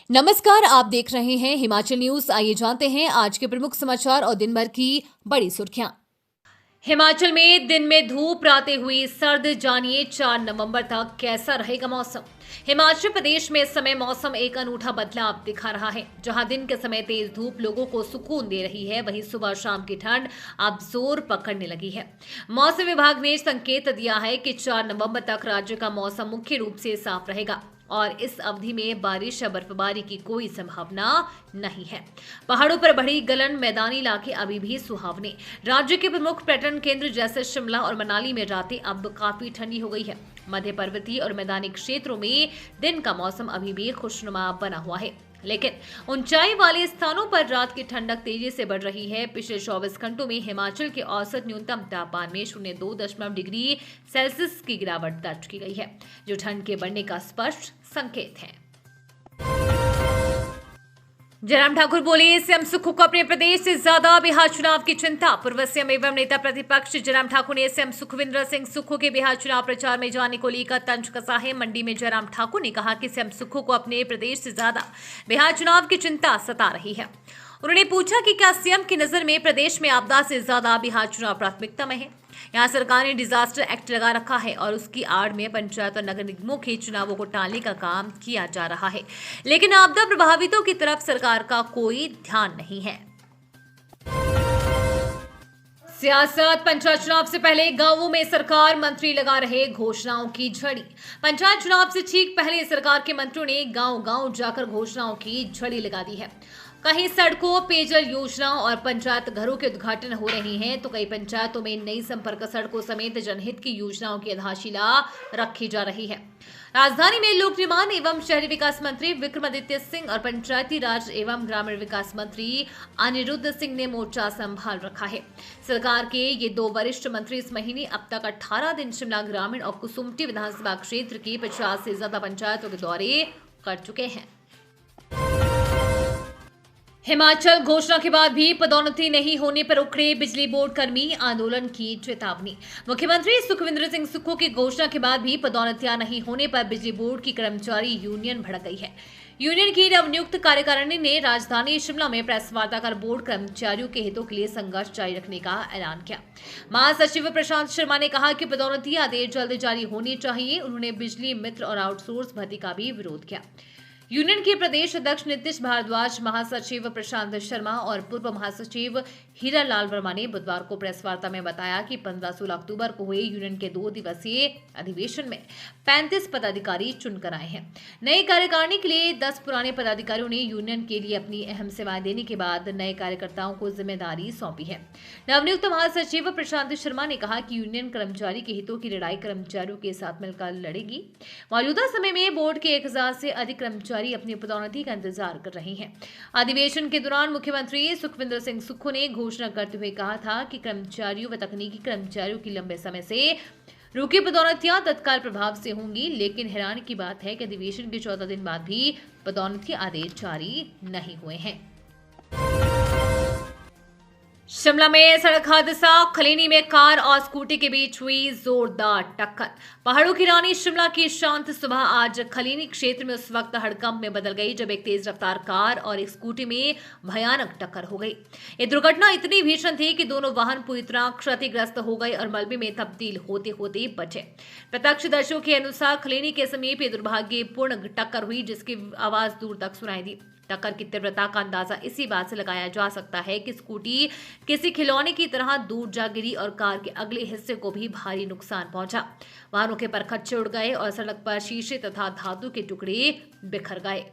नमस्कार, आप देख रहे हैं हिमाचल न्यूज। आइए जानते हैं आज के प्रमुख समाचार और दिन भर की बड़ी सुर्खियां। हिमाचल में दिन में धूप, रातें हुई सर्द। जानिए 4 नवंबर तक कैसा रहेगा मौसम। हिमाचल प्रदेश में इस समय मौसम एक अनूठा बदलाव दिखा रहा है। जहां दिन के समय तेज धूप लोगों को सुकून दे रही है, वहीं सुबह शाम की ठंड अब जोर पकड़ने लगी है। मौसम विभाग ने संकेत दिया है कि 4 नवंबर तक राज्य का मौसम मुख्य रूप से साफ रहेगा और इस अवधि में बारिश या बर्फबारी की कोई संभावना नहीं है। पहाड़ों पर बढ़ी गलन, मैदानी इलाके अभी भी सुहावने। राज्य के प्रमुख पर्यटन केंद्र जैसे शिमला और मनाली में रातें अब काफी ठंडी हो गई है। मध्य पर्वतीय और मैदानी क्षेत्रों में दिन का मौसम अभी भी खुशनुमा बना हुआ है, लेकिन ऊंचाई वाले स्थानों पर रात की ठंडक तेजी से बढ़ रही है। पिछले 24 घंटों में हिमाचल के औसत न्यूनतम तापमान में 0.2 डिग्री सेल्सियस की गिरावट दर्ज की गई है, जो ठंड के बढ़ने का स्पष्ट संकेत है। जयराम ठाकुर बोले, सीएम सुक्खू को अपने प्रदेश से ज्यादा बिहार चुनाव की चिंता। पूर्व सीएम एवं नेता प्रतिपक्ष जयराम ठाकुर ने सीएम सुखविंदर सिंह सुक्खू के बिहार चुनाव प्रचार में जाने को लेकर तंज कसा है। मंडी में जयराम ठाकुर ने कहा कि सीएम सुक्खू को अपने प्रदेश से ज्यादा बिहार चुनाव की चिंता सता रही है। उन्होंने पूछा कि क्या सीएम की नजर में प्रदेश में आपदा से ज्यादा बिहार चुनाव प्राथमिकता में है। यहाँ सरकार ने डिजास्टर एक्ट लगा रखा है और उसकी आड़ में पंचायत और नगर निगमों के चुनावों को टालने का काम किया जा रहा है, लेकिन आपदा प्रभावितों की तरफ सरकार का कोई ध्यान नहीं है। सियासत। पंचायत चुनाव से पहले गांवों में सरकार मंत्री लगा रहे घोषणाओं की झड़ी। पंचायत चुनाव से ठीक पहले सरकार के मंत्रियों ने गांव-गांव जाकर घोषणाओं की झड़ी लगा दी है। कहीं सड़कों, पेयजल योजनाओं और पंचायत घरों के उद्घाटन हो रहे हैं, तो कई पंचायतों में नई संपर्क सड़कों समेत जनहित की योजनाओं की आधारशिला रखी जा रही है। राजधानी में लोक निर्माण एवं शहरी विकास मंत्री विक्रमादित्य सिंह और पंचायती राज एवं ग्रामीण विकास मंत्री अनिरुद्ध सिंह ने मोर्चा संभाल रखा है। सरकार के ये दो वरिष्ठ मंत्री इस महीने अब तक 18 दिन शिमला ग्रामीण और कुसुम्पटी विधानसभा क्षेत्र की 50 से ज्यादा पंचायतों के दौरे कर चुके हैं। हिमाचल घोषणा के बाद भी पदोन्नति नहीं होने पर उखड़े बिजली बोर्ड कर्मी, आंदोलन की चेतावनी। मुख्यमंत्री सुखविंदर सिंह सुक्खू की घोषणा के बाद भी पदोन्नतियां नहीं होने पर बिजली बोर्ड की कर्मचारी यूनियन भड़क गई है। यूनियन की नवनियुक्त कार्यकारिणी ने राजधानी शिमला में प्रेस वार्ता कर बोर्ड कर्मचारियों के हितों के लिए संघर्ष जारी रखने का ऐलान किया। महासचिव प्रशांत शर्मा ने कहा कि पदोन्नति आदेश जल्द जारी होने चाहिए। उन्होंने बिजली मित्र और आउटसोर्स भर्ती का भी विरोध किया। यूनियन के प्रदेश अध्यक्ष नीतीश भारद्वाज, महासचिव प्रशांत शर्मा और पूर्व महासचिव हीरा लाल वर्मा ने बुधवार को प्रेस वार्ता में बताया कि 15-16 अक्टूबर को हुए यूनियन के 2 दिवसीय अधिवेशन में 35 पदाधिकारी चुनकर आए हैं। नई कार्यकारिणी के लिए 10 पुराने पदाधिकारियों ने यूनियन के लिए अपनी अहम सेवाएं देने के बाद नए कार्यकर्ताओं को जिम्मेदारी सौंपी है। नवनियुक्त महासचिव प्रशांत शर्मा ने कहा कि यूनियन कर्मचारी के हितों की लड़ाई कर्मचारियों के साथ मिलकर लड़ेगी। मौजूदा समय में बोर्ड के 1000 से अधिक कर्मचारी अपनी पदोन्नति का इंतजार कर रहे हैं। अधिवेशन के दौरान मुख्यमंत्री सुखविंदर सिंह सुक्खू ने घोषणा करते हुए कहा था कि कर्मचारियों व तकनीकी कर्मचारियों की लंबे समय से रुकी पदोन्नतियां तत्काल प्रभाव से होंगी, लेकिन हैरानी की बात है कि अधिवेशन के 14 दिन बाद भी पदोन्नति आदेश जारी नहीं हुए हैं। शिमला में सड़क हादसा। खलीनी में कार और स्कूटी के बीच हुई जोरदार टक्कर। पहाड़ों की रानी शिमला की शांत सुबह आज खलीनी क्षेत्र में उस वक्त हड़कंप में बदल गई जब एक तेज रफ्तार कार और एक स्कूटी में भयानक टक्कर हो गई। ये दुर्घटना इतनी भीषण थी कि दोनों वाहन पूरी तरह क्षतिग्रस्त हो गए और मलबे में तब्दील होते होते बचे। प्रत्यक्षदर्शियों के अनुसार खलीनी के समीप ये दुर्भाग्यपूर्ण टक्कर हुई, जिसकी आवाज दूर तक सुनाई दी। टक्कर की तीव्रता का अंदाजा इसी बात से लगाया जा सकता है कि स्कूटी किसी खिलौने की तरह दूर जा गिरी और कार के अगले हिस्से को भी भारी नुकसान पहुंचा। वाहनों के परखच्चे उड़ गए और सड़क पर शीशे तथा धातु के टुकड़े बिखर गए।